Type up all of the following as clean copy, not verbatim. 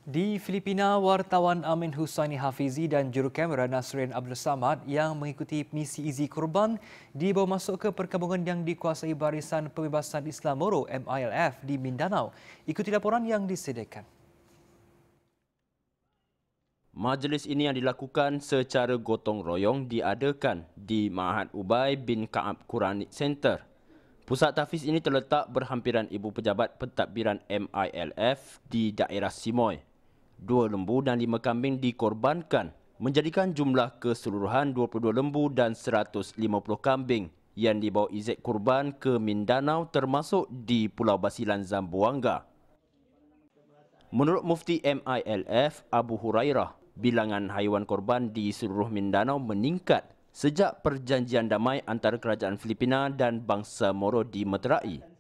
Di Filipina, wartawan Amin Hussaini Hafizi dan juru kamera Nasrin Abdul Samad yang mengikuti misi Izi Kurban dibawa masuk ke perkampungan yang dikuasai Barisan Pembebasan Islam Moro MILF di Mindanao. Ikuti laporan yang disediakan. Majlis ini yang dilakukan secara gotong royong diadakan di Ma'had Ubay bin Ka'ab Quranic Center. Pusat tahfiz ini terletak berhampiran ibu pejabat pentadbiran MILF di daerah Simoy. 2 lembu dan 5 kambing dikorbankan, menjadikan jumlah keseluruhan 22 lembu dan 150 kambing yang dibawa Izek kurban ke Mindanao termasuk di Pulau Basilan Zamboanga. Menurut Mufti MILF Abu Hurairah, bilangan haiwan korban di seluruh Mindanao meningkat sejak perjanjian damai antara kerajaan Filipina dan bangsa Moro dimeterai.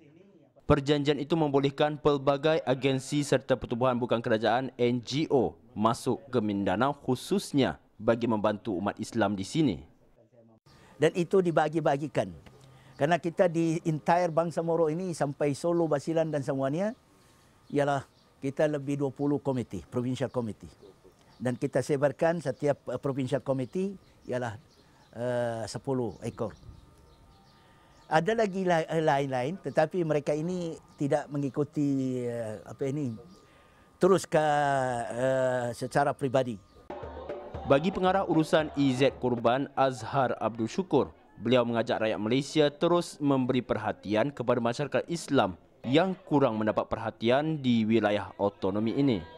Perjanjian itu membolehkan pelbagai agensi serta pertubuhan bukan kerajaan NGO masuk ke Mindanao khususnya bagi membantu umat Islam di sini. Dan itu dibagi-bagikan. Karena kita di entire bangsa Moro ini sampai Solo, Basilan dan semuanya ialah kita lebih 20 komiti, provincial committee. Dan kita sebarkan setiap provincial committee ialah 10 ekor. Ada lagi lain-lain, tetapi mereka ini tidak mengikuti terus secara pribadi. Bagi pengarah urusan IZ Kurban Azhar Abdul Syukur, beliau mengajak rakyat Malaysia terus memberi perhatian kepada masyarakat Islam yang kurang mendapat perhatian di wilayah autonomi ini.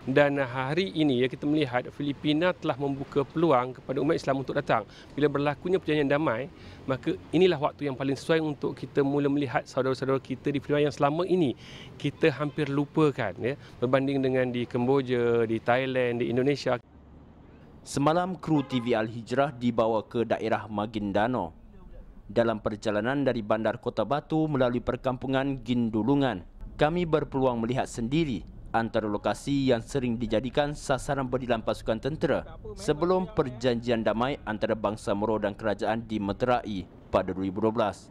Dan hari ini kita melihat Filipina telah membuka peluang kepada umat Islam untuk datang. Bila berlakunya perjanjian damai, maka inilah waktu yang paling sesuai untuk kita mula melihat saudara-saudara kita di Filipina yang selama ini kita hampir lupakan, ya, berbanding dengan di Kemboja, di Thailand, di Indonesia. Semalam kru TV Al-Hijrah dibawa ke daerah Maguindanao. Dalam perjalanan dari Bandar Kota Batu melalui perkampungan Gindulungan, kami berpeluang melihat sendiri antara lokasi yang sering dijadikan sasaran berdilan pasukan tentera sebelum perjanjian damai antara bangsa Moro dan kerajaan dimeterai pada 2012.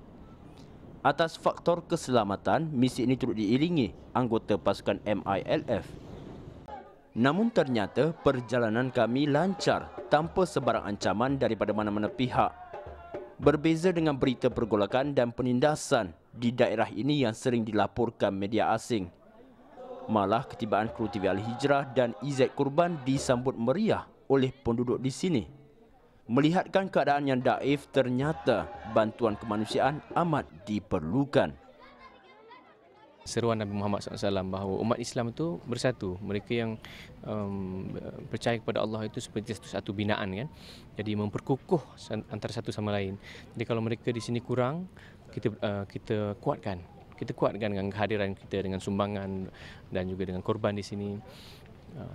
Atas faktor keselamatan, misi ini turut diiringi anggota pasukan MILF. Namun ternyata perjalanan kami lancar tanpa sebarang ancaman daripada mana-mana pihak. Berbeza dengan berita pergolakan dan penindasan di daerah ini yang sering dilaporkan media asing. Malah ketibaan kru TV Al-Hijrah dan IZ Kurban disambut meriah oleh penduduk di sini. Melihatkan keadaan yang daif, ternyata bantuan kemanusiaan amat diperlukan. Seruan Nabi Muhammad SAW bahawa umat Islam itu bersatu. Mereka yang percaya kepada Allah itu seperti satu binaan, kan. Jadi memperkukuh antara satu sama lain. Jadi kalau mereka di sini kurang, kita kuatkan. Kita kuatkan dengan kehadiran kita, dengan sumbangan dan juga dengan korban di sini.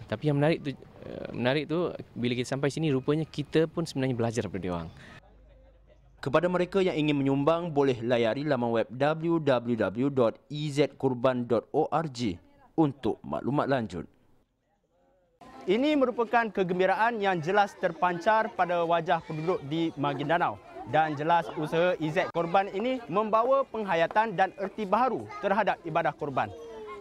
Tapi yang menarik tu bila kita sampai sini, rupanya kita pun sebenarnya belajar daripada dia orang. Kepada mereka yang ingin menyumbang, boleh layari laman web www.izkurban.org untuk maklumat lanjut. Ini merupakan kegembiraan yang jelas terpancar pada wajah penduduk di Maguindanao. Dan jelas usaha IZ Kurban ini membawa penghayatan dan erti baharu terhadap ibadah kurban.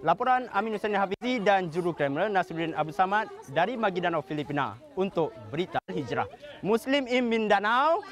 Laporan Amin Hussaini Hafizi dan juru kamera Nasruddin Abdul Samad dari Maguindanao, Filipina untuk Berita Hijrah. Muslim in Mindanao.